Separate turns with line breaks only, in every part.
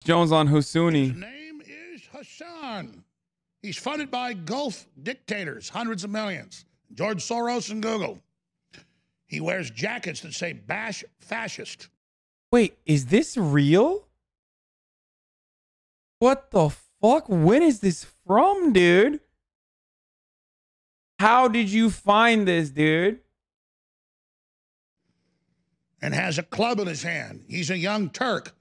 Jones on Husuni.
His name is Hasan. He's funded by Gulf dictators, hundreds of millions. George Soros and Google. He wears jackets that say bash fascist.
Wait, is this real? What the fuck? When is this from, dude? How did you find this, dude?
And has a club in his hand. He's a young Turk.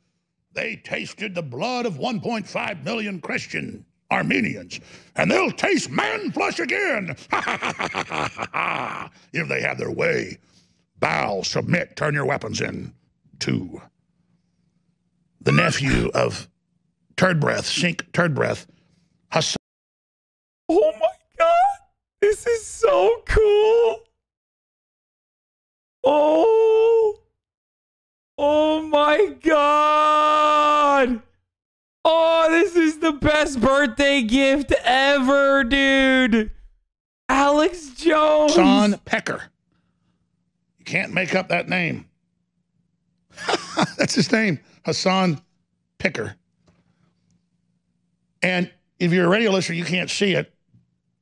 They tasted the blood of 1.5 million Christian Armenians, and they'll taste man flesh again. If they have their way. Bow, submit, turn your weapons in. To the nephew of Turd Breath, Sink Turd Breath, Hasan.
Oh my God. This is so cool. Oh my God. Oh, this is the best birthday gift ever, dude. Alex Jones.
Hasan Piker. You can't make up that name. That's his name, Hasan Piker. And if you're a radio listener, you can't see it.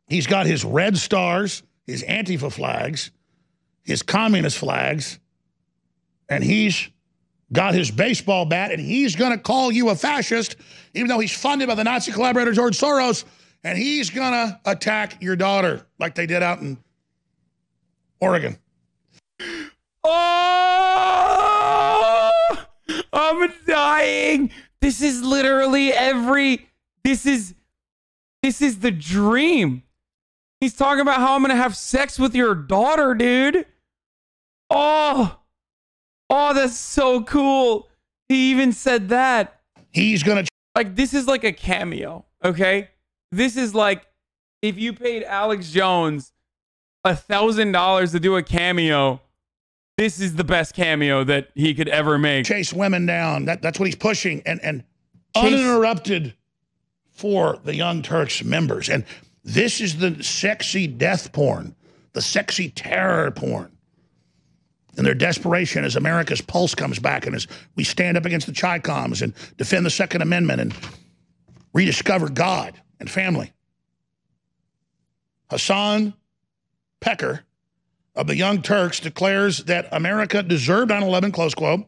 He's got his red stars, his Antifa flags, his communist flags, and he's got his baseball bat, and he's going to call you a fascist, even though he's funded by the Nazi collaborator George Soros, and he's going to attack your daughter like they did out in Oregon.
Oh, I'm dying. This is literally this is the dream. He's talking about how I'm going to have sex with your daughter, dude. Oh, that's so cool. He even said that.
He's going to...
Like, this is like a cameo, okay? This is like if you paid Alex Jones $1,000 to do a cameo, this is the best cameo that he could ever make.
Chase women down. That's what he's pushing. And uninterrupted for the Young Turks members. And this is the sexy death porn, the sexy terror porn. And their desperation as America's pulse comes back and as we stand up against the Chi-Coms and defend the Second Amendment and rediscover God and family. Hasan Piker of the Young Turks declares that America deserved 9/11, close quote,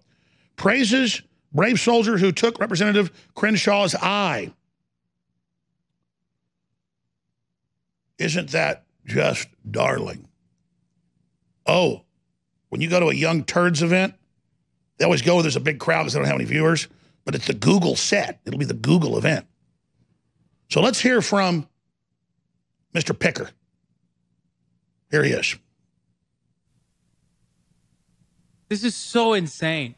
praises brave soldiers who took Representative Crenshaw's eye. Isn't that just darling? Oh, when you go to a Young Turds event, they always go where there's a big crowd because they don't have any viewers, but it's the Google set. It'll be the Google event. So let's hear from Mr. Piker. Here he is.
This is so insane.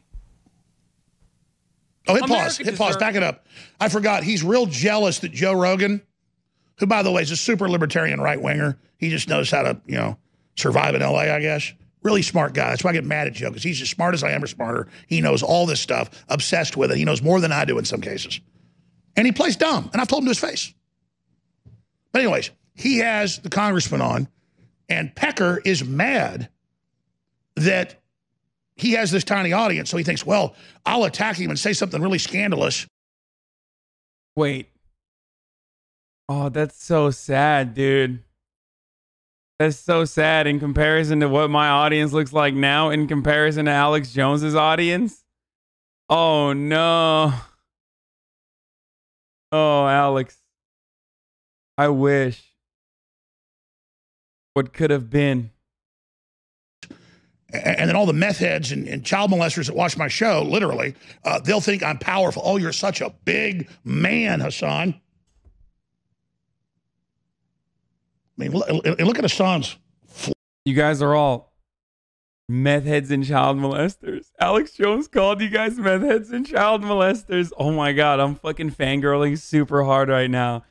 Oh, hit pause. Hit pause. Back it up. I forgot. He's real jealous that Joe Rogan, who, by the way, is a super libertarian right-winger, he just knows how to, survive in L.A., I guess. Really smart guy. That's why I get mad at Joe, because he's as smart as I am or smarter. He knows all this stuff, obsessed with it. He knows more than I do in some cases. And he plays dumb, and I've told him to his face. But anyways, he has the congressman on, and Piker is mad that he has this tiny audience, so he thinks, well, I'll attack him and say something really scandalous.
Wait. Oh, that's so sad, dude. That's so sad in comparison to what my audience looks like now in comparison to Alex Jones's audience. Oh, no. Oh, Alex. I wish. What could have been.
And then all the meth heads and child molesters that watch my show, literally, they'll think I'm powerful. Oh, you're such a big man, Hasan. I mean, look at Hasan's.
You guys are all meth heads and child molesters. Alex Jones called you guys meth heads and child molesters. Oh my God, I'm fucking fangirling super hard right now.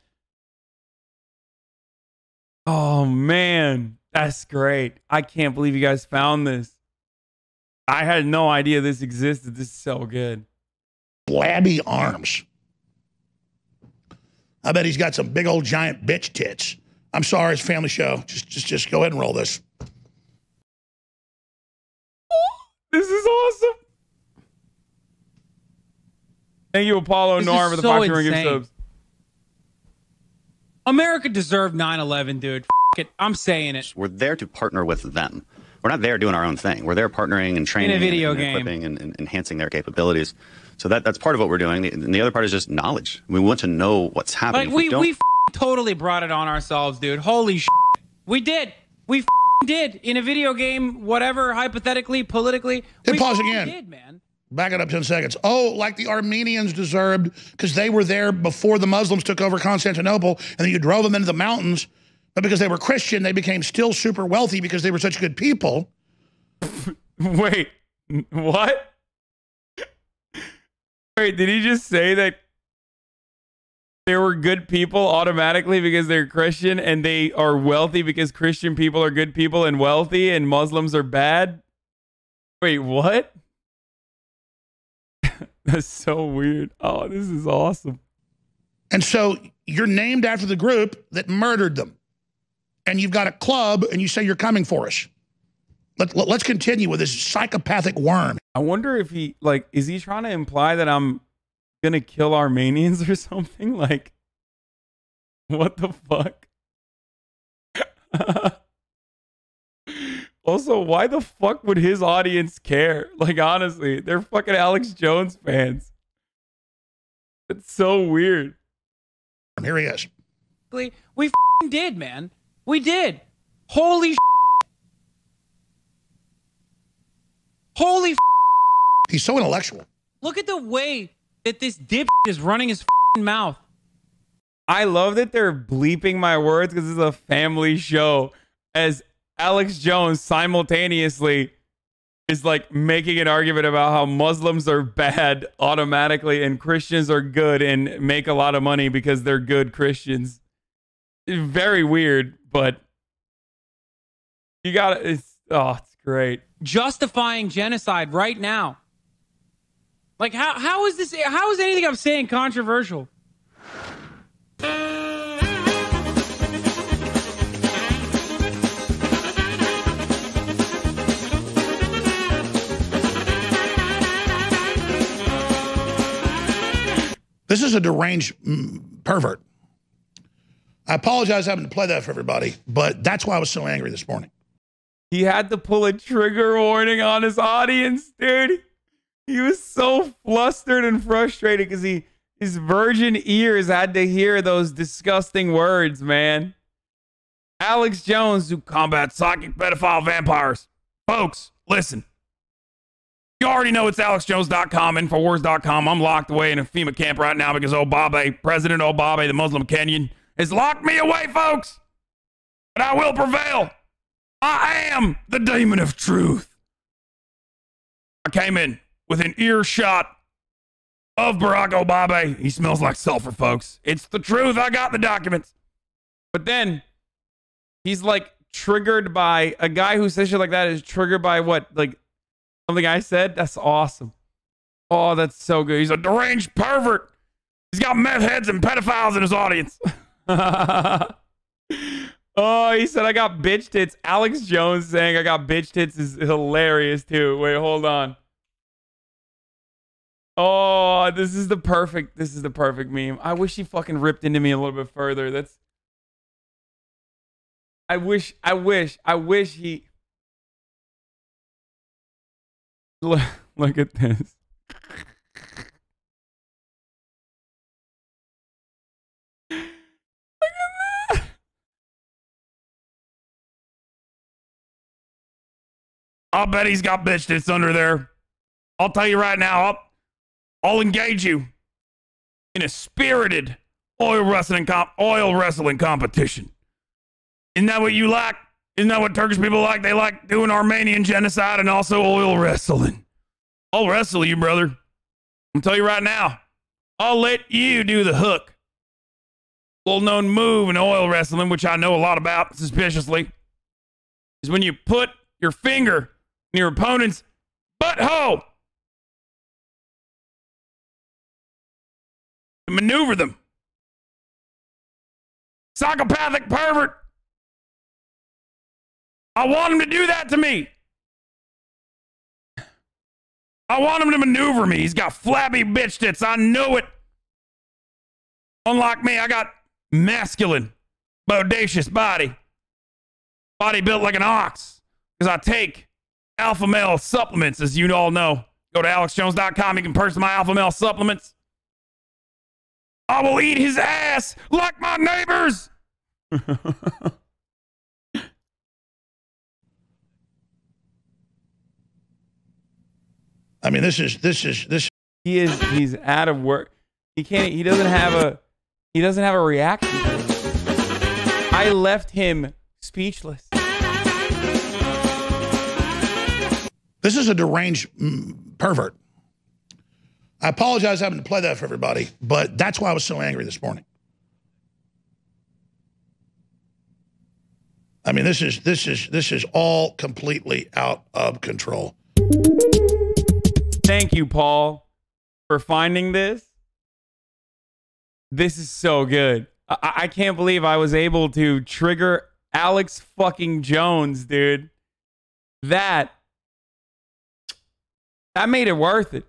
Oh man, that's great. I can't believe you guys found this. I had no idea this existed. This is so good.
Flabby arms. I bet he's got some big old giant bitch tits. I'm sorry, it's a family show. Just go ahead and roll this.
This is awesome. Thank you, Apollo
This
Norm,
is
for the
so
5 ring
insane.
subs.
America deserved 9/11, dude. F it. I'm saying it.
We're there to partner with them. We're not there doing our own thing. We're there partnering and training
video
and
game.
equipping and enhancing their capabilities. So that's part of what we're doing. And the other part is just knowledge. We want to know what's happening.
Like we totally brought it on ourselves, dude. Holy shit. We did. We did in a video game, whatever, hypothetically, politically.
Hit
We
pause again.
did, man.
Back it up 10 seconds. Oh, like the Armenians deserved because they were there before the Muslims took over Constantinople, and then you drove them into the mountains. But because they were Christian, they became still super wealthy because they were such good people.
Wait, what? Wait, did he just say that they were good people automatically because they're Christian, and they are wealthy because Christian people are good people and wealthy, and Muslims are bad? Wait, what? That's so weird. Oh, this is awesome.
And so you're named after the group that murdered them. And you've got a club, and you say you're coming for us. Let's continue with this psychopathic worm.
I wonder if he, like, is he trying to imply that I'm going to kill Armenians or something? Like, what the fuck? Also, why the fuck would his audience care? Like, honestly, they're fucking Alex Jones fans. It's so weird.
Here he is.
We did, man. We did. Holy Holy
He's so intellectual.
Look at the way that this dip is running his mouth.
I love that they're bleeping my words because this is a family show, as Alex Jones simultaneously is like making an argument about how Muslims are bad automatically and Christians are good and make a lot of money because they're good Christians. It's very weird, but you gotta, it's great.
Justifying genocide right now. Like, how is this, how is anything I'm saying controversial?
This is a deranged pervert. I apologize having to play that for everybody, but that's why I was so angry this morning.
He had to pull a trigger warning on his audience, dude. He was so flustered and frustrated because his virgin ears had to hear those disgusting words, man. Alex Jones, who combats psychic pedophile vampires. Folks, listen. You already know it's AlexJones.com, Infowars.com. I'm locked away in a FEMA camp right now because Obabe, President Obabe, the Muslim Kenyan, has locked me away, folks. But I will prevail. I am the demon of truth. I came in within earshot of Barack Obama. He smells like sulfur, folks. It's the truth. I got the documents. But then he's like triggered by a guy who says shit like that is triggered by what? Like something I said? That's awesome. Oh, that's so good. He's a deranged pervert. He's got meth heads and pedophiles in his audience. Oh, he said I got bitch tits. Alex Jones saying I got bitch tits is hilarious too. Wait, hold on. Oh, this is the perfect meme. I wish he fucking ripped into me a little bit further. I wish he look at this. I'll bet he's got bitch tits under there. I'll tell you right now, I'll engage you in a spirited oil wrestling competition. Isn't that what you like? Isn't that what Turkish people like? They like doing Armenian genocide and also oil wrestling. I'll wrestle you, brother. I'll tell you right now, I'll let you do the hook. Little known move in oil wrestling, which I know a lot about suspiciously, is when you put your finger in your opponent's butthole to maneuver them. Psychopathic pervert. I want him to do that to me. I want him to maneuver me. He's got flabby bitch tits. I know it. Unlike me, I got masculine, bodacious body. Body built like an ox. Because I take alpha male supplements, as you all know. Go to alexjones.com. You can purchase my alpha male supplements. I will eat his ass like my neighbors.
I mean, this.
He's out of work. He doesn't have a reaction. I left him speechless.
This is a deranged pervert. I apologize having to play that for everybody, but that's why I was so angry this morning. I mean, this is all completely out of control.
Thank you, Paul, for finding this. This is so good. I can't believe I was able to trigger Alex fucking Jones, dude. That made it worth it.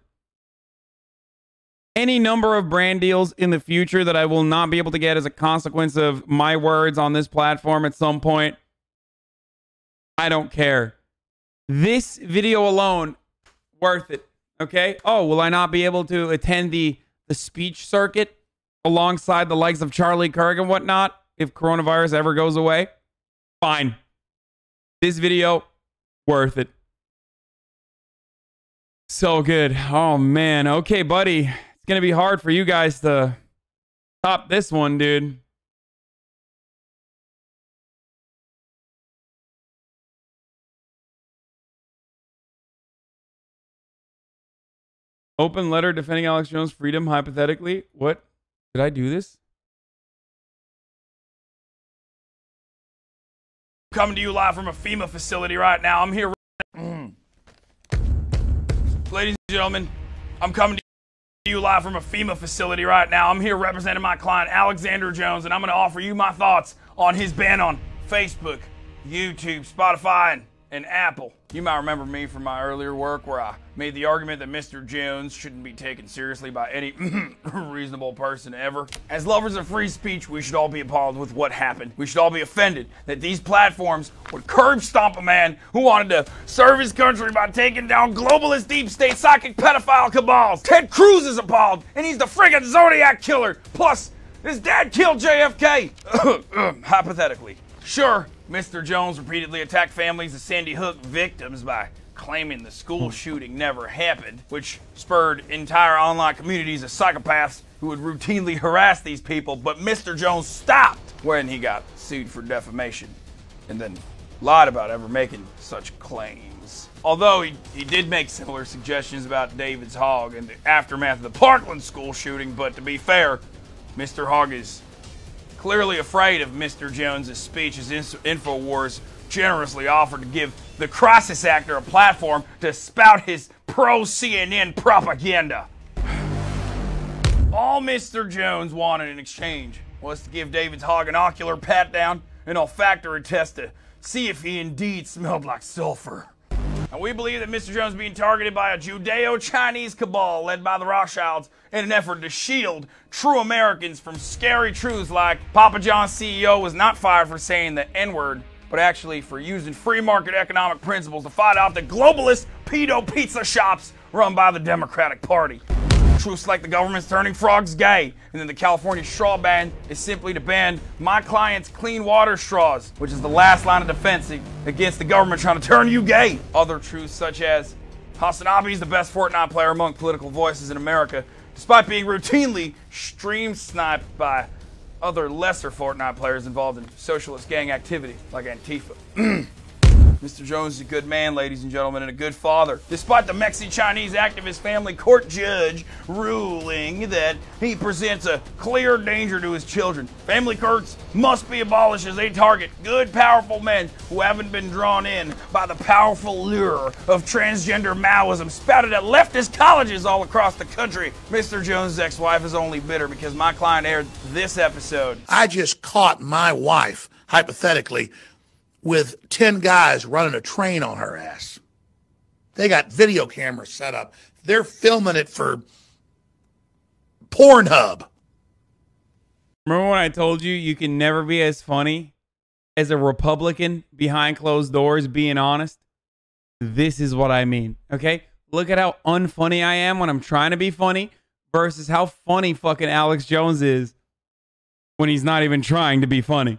Any number of brand deals in the future that I will not be able to get as a consequence of my words on this platform at some point, I don't care. This video alone, worth it. Okay? Oh, will I not be able to attend the speech circuit alongside the likes of Charlie Kirk and whatnot if coronavirus ever goes away? Fine. This video, worth it. So good. Oh, man. Okay, buddy. It's going to be hard for you guys to top this one, dude. Open letter defending Alex Jones' freedom, hypothetically. What? Did I do this? Coming to you live from a FEMA facility right now. I'm here. Ladies and gentlemen, I'm coming to you live from a FEMA facility right now. I'm here representing my client, Alexander Jones, and I'm going to offer you my thoughts on his ban on Facebook, YouTube, Spotify, and Apple. You might remember me from my earlier work where I made the argument that Mr. Jones shouldn't be taken seriously by any reasonable person ever. As lovers of free speech, we should all be appalled with what happened. We should all be offended that these platforms would curb stomp a man who wanted to serve his country by taking down globalist deep state psychic pedophile cabals. Ted Cruz is appalled, and he's the friggin' Zodiac killer. Plus, his dad killed JFK. Hypothetically. Sure, Mr. Jones repeatedly attacked families of Sandy Hook victims by claiming the school shooting never happened, which spurred entire online communities of psychopaths who would routinely harass these people, but Mr. Jones stopped when he got sued for defamation and then lied about ever making such claims. Although he did make similar suggestions about David's Hogg and the aftermath of the Parkland school shooting, but to be fair, Mr. Hogg is clearly afraid of Mr. Jones' speech as InfoWars generously offered to give the crisis actor a platform to spout his pro-CNN propaganda. All Mr. Jones wanted in exchange was to give David's Hogg an ocular pat-down and olfactory test to see if he indeed smelled like sulfur. And we believe that Mr. Jones is being targeted by a Judeo-Chinese cabal led by the Rothschilds in an effort to shield true Americans from scary truths like Papa John's CEO was not fired for saying the N-word, but actually for using free market economic principles to fight off the globalist pedo pizza shops run by the Democratic Party. Truths like the government's turning frogs gay, and then the California straw ban is simply to ban my client's clean water straws, which is the last line of defense against the government trying to turn you gay. Other truths such as Hasanabi is the best Fortnite player among political voices in America, despite being routinely stream sniped by other lesser Fortnite players involved in socialist gang activity like Antifa. Mr. Jones is a good man, ladies and gentlemen, and a good father. Despite the Mexi-Chinese activist family court judge ruling that he presents a clear danger to his children, family courts must be abolished as they target good, powerful men who haven't been drawn in by the powerful lure of transgender Maoism spouted at leftist colleges all across the country. Mr. Jones' ex-wife is only bitter because my client aired this episode.
I just caught my wife, hypothetically, with 10 guys running a train on her ass. They got video cameras set up, They're filming it for Pornhub.
Remember when I told you you can never be as funny as a Republican behind closed doors being honest? This is what I mean, okay? Look at how unfunny I am when I'm trying to be funny versus how funny fucking Alex Jones is when he's not even trying to be funny.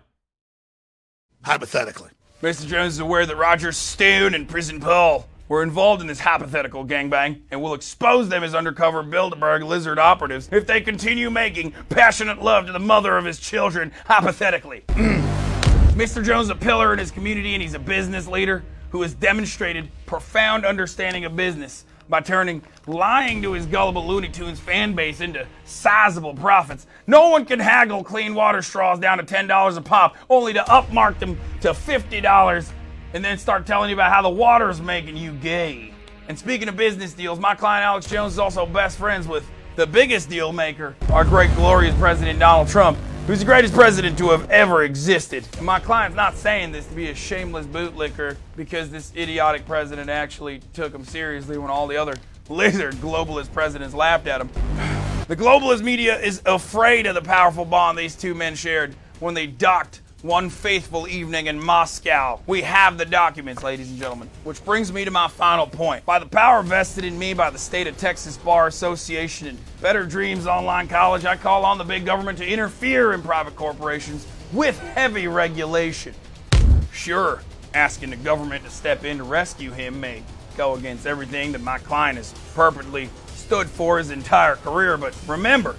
Hypothetically.
Mr. Jones is aware that Roger Stone and Prison Paul were involved in this hypothetical gangbang and will expose them as undercover Bilderberg lizard operatives if they continue making passionate love to the mother of his children, hypothetically. Mr. Jones is a pillar in his community, and he's a business leader who has demonstrated profound understanding of business by turning lying to his gullible Looney Tunes fan base into sizable profits. No one can haggle clean water straws down to $10 a pop, only to upmark them to $50 and then start telling you about how the water is making you gay. And speaking of business deals, my client Alex Jones is also best friends with the biggest deal maker, our great glorious President Donald Trump, who's the greatest president to have ever existed. And my client's not saying this to be a shameless bootlicker because this idiotic president actually took him seriously when all the other lizard globalist presidents laughed at him. The globalist media is afraid of the powerful bond these two men shared when they docked one faithful evening in Moscow. We have the documents, ladies and gentlemen. Which brings me to my final point. By the power vested in me by the state of Texas Bar Association and Better Dreams Online College, I call on the big government to interfere in private corporations with heavy regulation. Sure, asking the government to step in to rescue him may go against everything that my client has purposely stood for his entire career, but remember,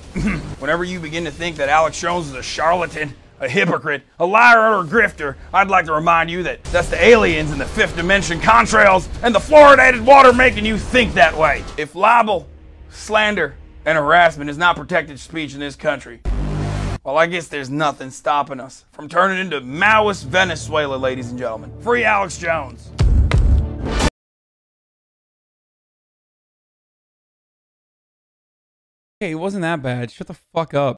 whenever you begin to think that Alex Jones is a charlatan, a hypocrite, a liar, or a grifter, I'd like to remind you that that's the aliens in the fifth dimension contrails and the fluoridated water making you think that way. If libel, slander, and harassment is not protected speech in this country, well, I guess there's nothing stopping us from turning into Maoist Venezuela, ladies and gentlemen. Free Alex Jones.
Hey, it wasn't that bad. Shut the fuck up.